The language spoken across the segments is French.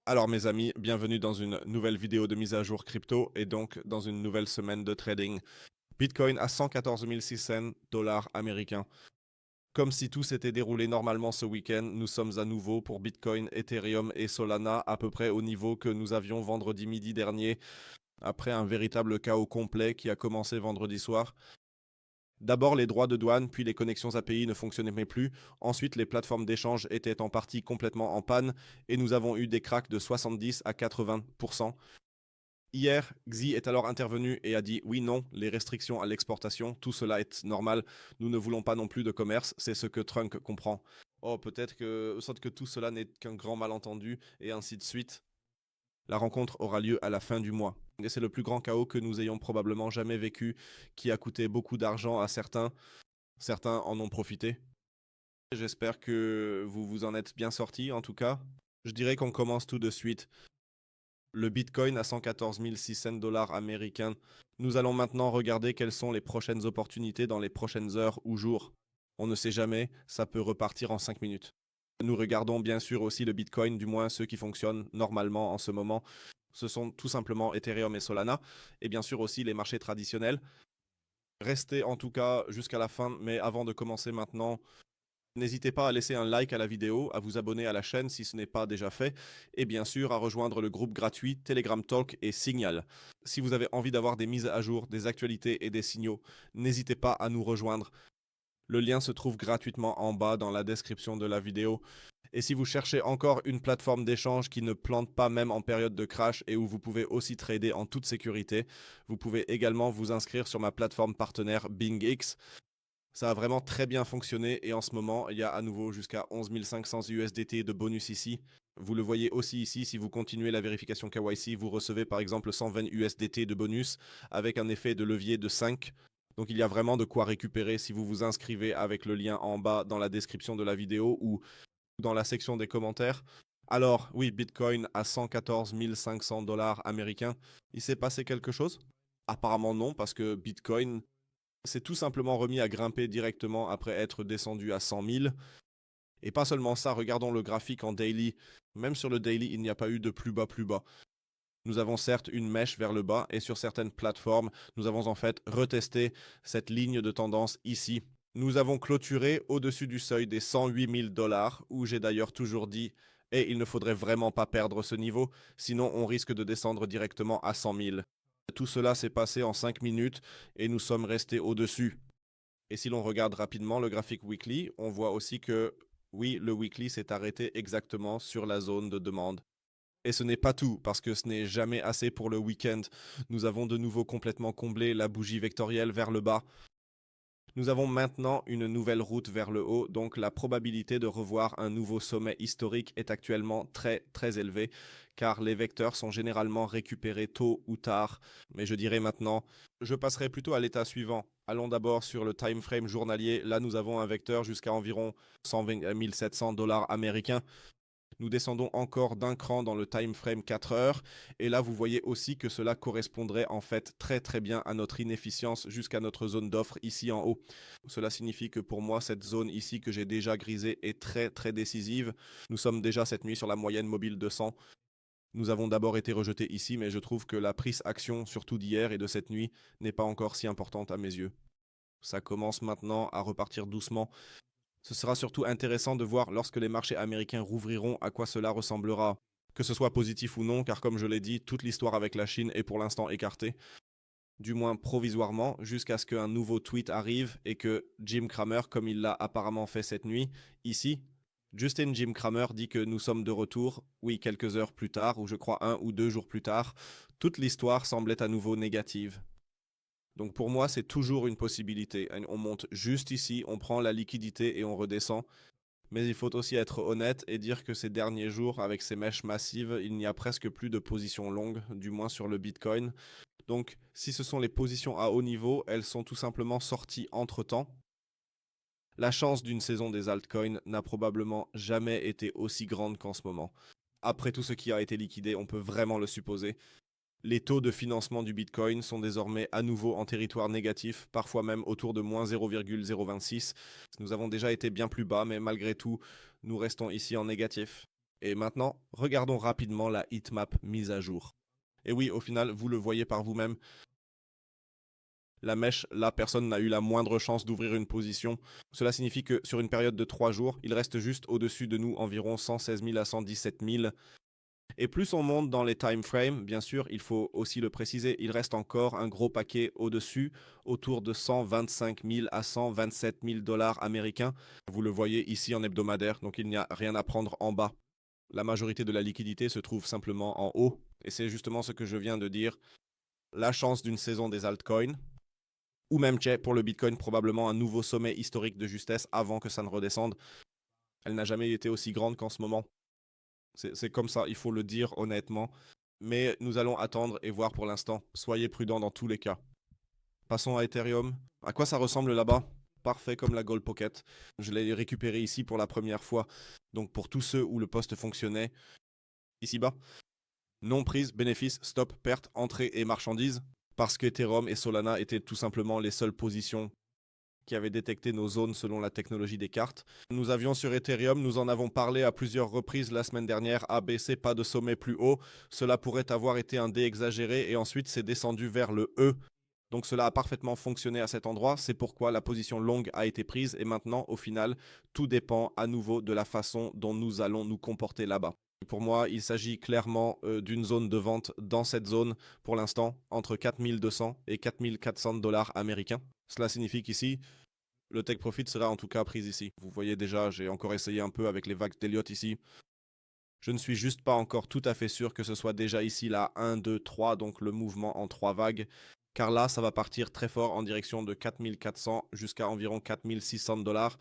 Alors mes amis, bienvenue dans une nouvelle vidéo de mise à jour crypto et donc dans une nouvelle semaine de trading. Bitcoin à 114 600 dollars américains. Comme si tout s'était déroulé normalement ce week-end, nous sommes à nouveau pour Bitcoin, Ethereum et Solana à peu près au niveau que nous avions vendredi midi dernier, après un véritable chaos complet qui a commencé vendredi soir. D'abord les droits de douane, puis les connexions API ne fonctionnaient plus. Ensuite, les plateformes d'échange étaient en partie complètement en panne et nous avons eu des cracks de 70 à 80%. Hier, Xi est alors intervenu et a dit oui, non, les restrictions à l'exportation, tout cela est normal. Nous ne voulons pas non plus de commerce, c'est ce que Trump comprend. Oh, peut-être que, soit que tout cela n'est qu'un grand malentendu et ainsi de suite. La rencontre aura lieu à la fin du mois. Et c'est le plus grand chaos que nous ayons probablement jamais vécu, qui a coûté beaucoup d'argent à certains. Certains en ont profité. J'espère que vous vous en êtes bien sortis, en tout cas. Je dirais qu'on commence tout de suite. Le Bitcoin à 114 600 dollars américains. Nous allons maintenant regarder quelles sont les prochaines opportunités dans les prochaines heures ou jours. On ne sait jamais, ça peut repartir en 5 minutes. Nous regardons bien sûr aussi le Bitcoin, du moins ceux qui fonctionnent normalement en ce moment. Ce sont tout simplement Ethereum et Solana, et bien sûr aussi les marchés traditionnels. Restez en tout cas jusqu'à la fin, mais avant de commencer maintenant, n'hésitez pas à laisser un like à la vidéo, à vous abonner à la chaîne si ce n'est pas déjà fait, et bien sûr à rejoindre le groupe gratuit Telegram Talk et Signal. Si vous avez envie d'avoir des mises à jour, des actualités et des signaux, n'hésitez pas à nous rejoindre. Le lien se trouve gratuitement en bas dans la description de la vidéo. Et si vous cherchez encore une plateforme d'échange qui ne plante pas même en période de crash et où vous pouvez aussi trader en toute sécurité, vous pouvez également vous inscrire sur ma plateforme partenaire BingX. Ça a vraiment très bien fonctionné et en ce moment, il y a à nouveau jusqu'à 11 500 USDT de bonus ici. Vous le voyez aussi ici, si vous continuez la vérification KYC, vous recevez par exemple 120 USDT de bonus avec un effet de levier de 5. Donc il y a vraiment de quoi récupérer si vous vous inscrivez avec le lien en bas dans la description de la vidéo ou dans la section des commentaires. Alors oui, Bitcoin à 114 500 dollars américains. Il s'est passé quelque chose? Apparemment non, parce que Bitcoin s'est tout simplement remis à grimper directement après être descendu à 100 000. Et pas seulement ça, regardons le graphique en daily. Même sur le daily, il n'y a pas eu de plus bas plus bas. Nous avons certes une mèche vers le bas et sur certaines plateformes, nous avons en fait retesté cette ligne de tendance ici. Nous avons clôturé au-dessus du seuil des 108 000 dollars, où j'ai d'ailleurs toujours dit et il ne faudrait vraiment pas perdre ce niveau, sinon on risque de descendre directement à 100 000. Tout cela s'est passé en 5 minutes et nous sommes restés au-dessus. Et si l'on regarde rapidement le graphique weekly, on voit aussi que oui, le weekly s'est arrêté exactement sur la zone de demande. Et ce n'est pas tout, parce que ce n'est jamais assez pour le week-end. Nous avons de nouveau complètement comblé la bougie vectorielle vers le bas. Nous avons maintenant une nouvelle route vers le haut, donc la probabilité de revoir un nouveau sommet historique est actuellement très très élevée, car les vecteurs sont généralement récupérés tôt ou tard. Mais je dirais maintenant, je passerai plutôt à l'état suivant. Allons d'abord sur le time frame journalier. Là, nous avons un vecteur jusqu'à environ 120 700 dollars américains. Nous descendons encore d'un cran dans le time frame 4 heures. Et là, vous voyez aussi que cela correspondrait en fait très très bien à notre inefficience jusqu'à notre zone d'offre ici en haut. Cela signifie que pour moi, cette zone ici que j'ai déjà grisée est très très décisive. Nous sommes déjà cette nuit sur la moyenne mobile 200. Nous avons d'abord été rejetés ici, mais je trouve que la prise action, surtout d'hier et de cette nuit, n'est pas encore si importante à mes yeux. Ça commence maintenant à repartir doucement. Ce sera surtout intéressant de voir lorsque les marchés américains rouvriront à quoi cela ressemblera. Que ce soit positif ou non, car comme je l'ai dit, toute l'histoire avec la Chine est pour l'instant écartée. Du moins provisoirement, jusqu'à ce qu'un nouveau tweet arrive et que Jim Cramer, comme il l'a apparemment fait cette nuit, ici, Justin Jim Cramer dit que nous sommes de retour, oui, quelques heures plus tard, ou je crois 1 ou 2 jours plus tard. Toute l'histoire semblait à nouveau négative. Donc pour moi, c'est toujours une possibilité. On monte juste ici, on prend la liquidité et on redescend. Mais il faut aussi être honnête et dire que ces derniers jours, avec ces mèches massives, il n'y a presque plus de positions longues, du moins sur le Bitcoin. Donc si ce sont les positions à haut niveau, elles sont tout simplement sorties entre-temps. La chance d'une saison des altcoins n'a probablement jamais été aussi grande qu'en ce moment. Après tout ce qui a été liquidé, on peut vraiment le supposer. Les taux de financement du Bitcoin sont désormais à nouveau en territoire négatif, parfois même autour de moins 0,026. Nous avons déjà été bien plus bas, mais malgré tout, nous restons ici en négatif. Et maintenant, regardons rapidement la heatmap mise à jour. Et oui, au final, vous le voyez par vous-même, la mèche, là, personne n'a eu la moindre chance d'ouvrir une position. Cela signifie que sur une période de 3 jours, il reste juste au-dessus de nous environ 116 000 à 117 000. Et plus on monte dans les time frames, bien sûr, il faut aussi le préciser, il reste encore un gros paquet au-dessus, autour de 125 000 à 127 000 dollars américains. Vous le voyez ici en hebdomadaire, donc il n'y a rien à prendre en bas. La majorité de la liquidité se trouve simplement en haut. Et c'est justement ce que je viens de dire. La chance d'une saison des altcoins, ou même pour le Bitcoin, probablement un nouveau sommet historique de justesse avant que ça ne redescende. Elle n'a jamais été aussi grande qu'en ce moment. C'est comme ça, il faut le dire honnêtement. Mais nous allons attendre et voir pour l'instant. Soyez prudents dans tous les cas. Passons à Ethereum. À quoi ça ressemble là-bas? Parfait comme la Gold Pocket. Je l'ai récupéré ici pour la première fois. Donc pour tous ceux où le poste fonctionnait, ici-bas. Non prise, bénéfice, stop, perte, entrée et marchandise. Parce que Ethereum et Solana étaient tout simplement les seules positions qui avaient détecté nos zones selon la technologie des cartes. Nous avions sur Ethereum, nous en avons parlé à plusieurs reprises la semaine dernière, ABC, pas de sommet plus haut. Cela pourrait avoir été un D exagéré et ensuite c'est descendu vers le E. Donc cela a parfaitement fonctionné à cet endroit, c'est pourquoi la position longue a été prise et maintenant au final tout dépend à nouveau de la façon dont nous allons nous comporter là-bas. Pour moi, il s'agit clairement d'une zone de vente dans cette zone pour l'instant entre 4200 et 4400 dollars américains. Cela signifie qu'ici, le take profit sera en tout cas pris ici. Vous voyez déjà, j'ai encore essayé un peu avec les vagues d'Elliott ici. Je ne suis juste pas encore tout à fait sûr que ce soit déjà ici la 1, 2, 3, donc le mouvement en 3 vagues. Car là, ça va partir très fort en direction de 4400 jusqu'à environ 4600 dollars.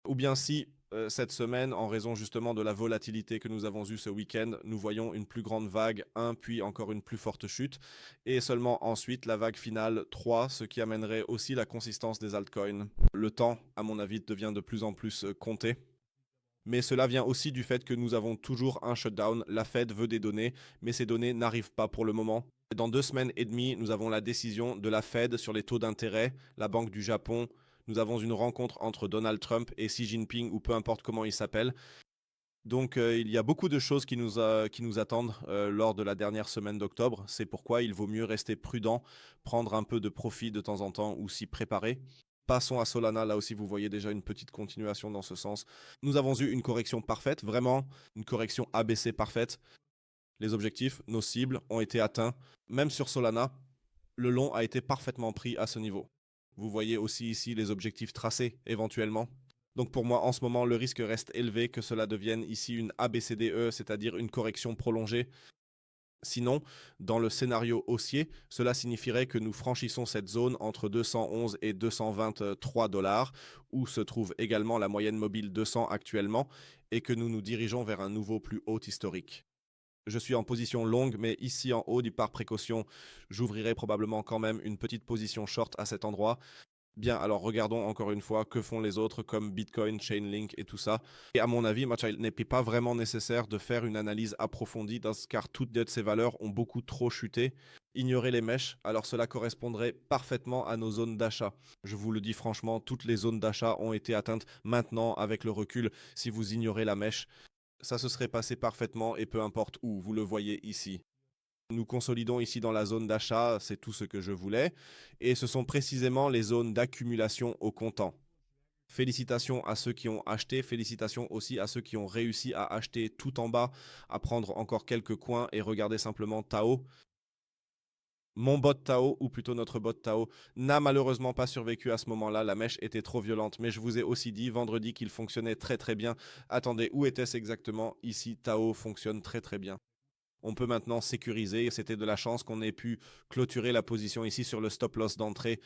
Ou bien si cette semaine, en raison justement de la volatilité que nous avons eue ce week-end, nous voyons une plus grande vague 1, puis encore une plus forte chute, et seulement ensuite la vague finale 3, ce qui amènerait aussi la consistance des altcoins. Le temps, à mon avis, devient de plus en plus compté. Mais cela vient aussi du fait que nous avons toujours un shutdown. La Fed veut des données, mais ces données n'arrivent pas pour le moment. Dans 2 semaines et demie, nous avons la décision de la Fed sur les taux d'intérêt, la Banque du Japon. Nous avons une rencontre entre Donald Trump et Xi Jinping, ou peu importe comment il s'appelle. Donc il y a beaucoup de choses qui nous attendent lors de la dernière semaine d'octobre. C'est pourquoi il vaut mieux rester prudent, prendre un peu de profit de temps en temps ou s'y préparer. Passons à Solana, là aussi vous voyez déjà une petite continuation dans ce sens. Nous avons eu une correction parfaite, vraiment une correction ABC parfaite. Les objectifs, nos cibles ont été atteints. Même sur Solana, le long a été parfaitement pris à ce niveau. Vous voyez aussi ici les objectifs tracés éventuellement. Donc pour moi, en ce moment, le risque reste élevé que cela devienne ici une ABCDE, c'est-à-dire une correction prolongée. Sinon, dans le scénario haussier, cela signifierait que nous franchissons cette zone entre 211 et 223 dollars, où se trouve également la moyenne mobile 200 actuellement, et que nous nous dirigeons vers un nouveau plus haut historique. Je suis en position longue, mais ici en haut, par précaution, j'ouvrirai probablement quand même une petite position short à cet endroit. Bien, alors regardons encore une fois que font les autres comme Bitcoin, Chainlink et tout ça. Et à mon avis, il n'est pas vraiment nécessaire de faire une analyse approfondie car toutes de ces valeurs ont beaucoup trop chuté. Ignorer les mèches, alors cela correspondrait parfaitement à nos zones d'achat. Je vous le dis franchement, toutes les zones d'achat ont été atteintes maintenant avec le recul. Si vous ignorez la mèche, ça se serait passé parfaitement et peu importe où, vous le voyez ici. Nous consolidons ici dans la zone d'achat, c'est tout ce que je voulais, et ce sont précisément les zones d'accumulation au comptant. Félicitations à ceux qui ont acheté, félicitations aussi à ceux qui ont réussi à acheter tout en bas, à prendre encore quelques coins et regarder simplement Tao. Mon bot Tao, ou plutôt notre bot Tao, n'a malheureusement pas survécu à ce moment-là, la mèche était trop violente, mais je vous ai aussi dit vendredi qu'il fonctionnait très très bien. Attendez, où était-ce exactement? Ici, Tao fonctionne très très bien. On peut maintenant sécuriser. C'était de la chance qu'on ait pu clôturer la position ici sur le stop loss d'entrée.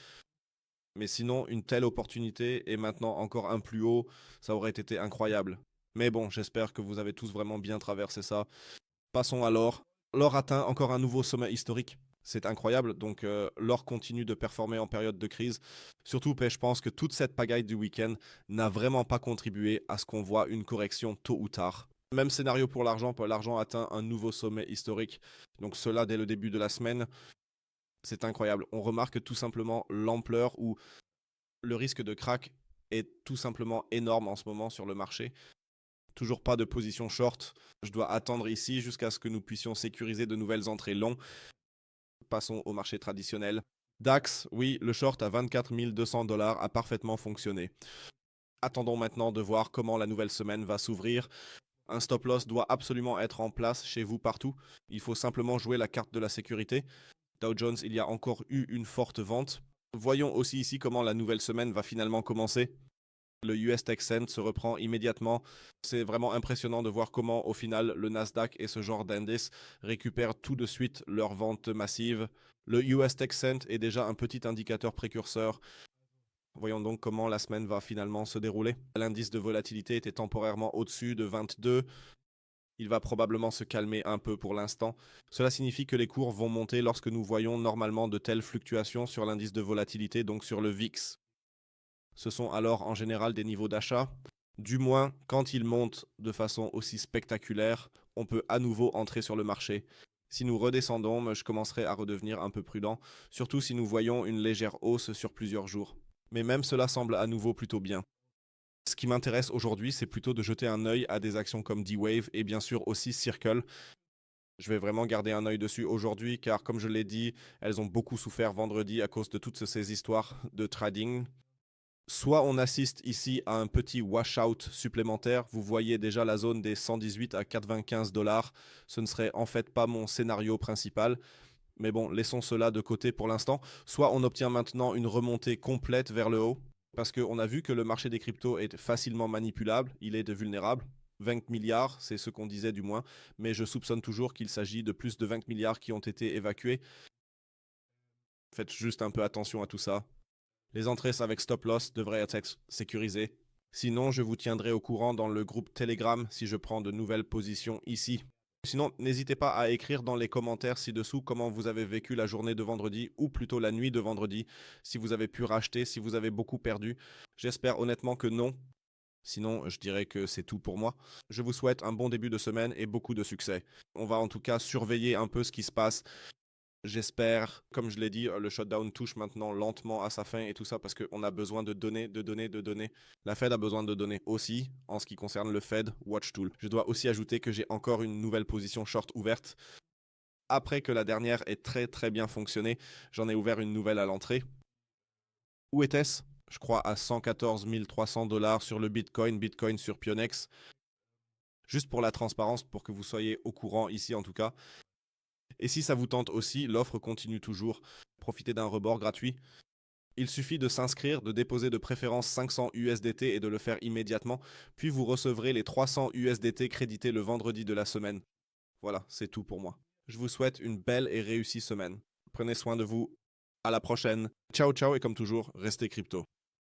Mais sinon, une telle opportunité et maintenant encore un plus haut, ça aurait été incroyable. Mais bon, j'espère que vous avez tous vraiment bien traversé ça. Passons à l'or. L'or atteint encore un nouveau sommet historique. C'est incroyable. Donc l'or continue de performer en période de crise. Surtout, je pense que toute cette pagaille du week-end n'a vraiment pas contribué à ce qu'on voit une correction tôt ou tard. Même scénario pour l'argent atteint un nouveau sommet historique. Donc cela dès le début de la semaine, c'est incroyable. On remarque tout simplement l'ampleur où le risque de crack est tout simplement énorme en ce moment sur le marché. Toujours pas de position short. Je dois attendre ici jusqu'à ce que nous puissions sécuriser de nouvelles entrées longues. Passons au marché traditionnel. DAX, oui, le short à 24 200 $ a parfaitement fonctionné. Attendons maintenant de voir comment la nouvelle semaine va s'ouvrir. Un stop loss doit absolument être en place chez vous partout. Il faut simplement jouer la carte de la sécurité. Dow Jones, il y a encore eu une forte vente. Voyons aussi ici comment la nouvelle semaine va finalement commencer. Le US Texan se reprend immédiatement. C'est vraiment impressionnant de voir comment au final le Nasdaq et ce genre d'indice récupèrent tout de suite leur vente massive. Le US Texan est déjà un petit indicateur précurseur. Voyons donc comment la semaine va finalement se dérouler. L'indice de volatilité était temporairement au-dessus de 22. Il va probablement se calmer un peu pour l'instant. Cela signifie que les cours vont monter lorsque nous voyons normalement de telles fluctuations sur l'indice de volatilité, donc sur le VIX. Ce sont alors en général des niveaux d'achat. Du moins, quand ils montent de façon aussi spectaculaire, on peut à nouveau entrer sur le marché. Si nous redescendons, je commencerai à redevenir un peu prudent, surtout si nous voyons une légère hausse sur plusieurs jours. Mais même cela semble à nouveau plutôt bien. Ce qui m'intéresse aujourd'hui, c'est plutôt de jeter un œil à des actions comme D-Wave et bien sûr aussi Circle. Je vais vraiment garder un œil dessus aujourd'hui car comme je l'ai dit, elles ont beaucoup souffert vendredi à cause de toutes ces histoires de trading. Soit on assiste ici à un petit washout supplémentaire. Vous voyez déjà la zone des 118 à 95 $. Ce ne serait en fait pas mon scénario principal. Mais bon, laissons cela de côté pour l'instant. Soit on obtient maintenant une remontée complète vers le haut. Parce qu'on a vu que le marché des cryptos est facilement manipulable. Il est vulnérable. 20 milliards, c'est ce qu'on disait du moins. Mais je soupçonne toujours qu'il s'agit de plus de 20 milliards qui ont été évacués. Faites juste un peu attention à tout ça. Les entrées avec stop loss devraient être sécurisées. Sinon, je vous tiendrai au courant dans le groupe Telegram si je prends de nouvelles positions ici. Sinon, n'hésitez pas à écrire dans les commentaires ci-dessous comment vous avez vécu la journée de vendredi, ou plutôt la nuit de vendredi, si vous avez pu racheter, si vous avez beaucoup perdu. J'espère honnêtement que non. Sinon, je dirais que c'est tout pour moi. Je vous souhaite un bon début de semaine et beaucoup de succès. On va en tout cas surveiller un peu ce qui se passe. J'espère, comme je l'ai dit, le shutdown touche maintenant lentement à sa fin et tout ça parce qu'on a besoin de données, de données, de données. La Fed a besoin de données aussi en ce qui concerne le Fed Watch Tool. Je dois aussi ajouter que j'ai encore une nouvelle position short ouverte. Après que la dernière ait très bien fonctionné, j'en ai ouvert une nouvelle à l'entrée. Où était-ce? Je crois à 114 300 $ sur le Bitcoin sur Pionex. Juste pour la transparence, pour que vous soyez au courant ici en tout cas. Et si ça vous tente aussi, l'offre continue toujours. Profitez d'un rebord gratuit. Il suffit de s'inscrire, de déposer de préférence 500 USDT et de le faire immédiatement, puis vous recevrez les 300 USDT crédités le vendredi de la semaine. Voilà, c'est tout pour moi. Je vous souhaite une belle et réussie semaine. Prenez soin de vous. À la prochaine. Ciao ciao et comme toujours, restez crypto.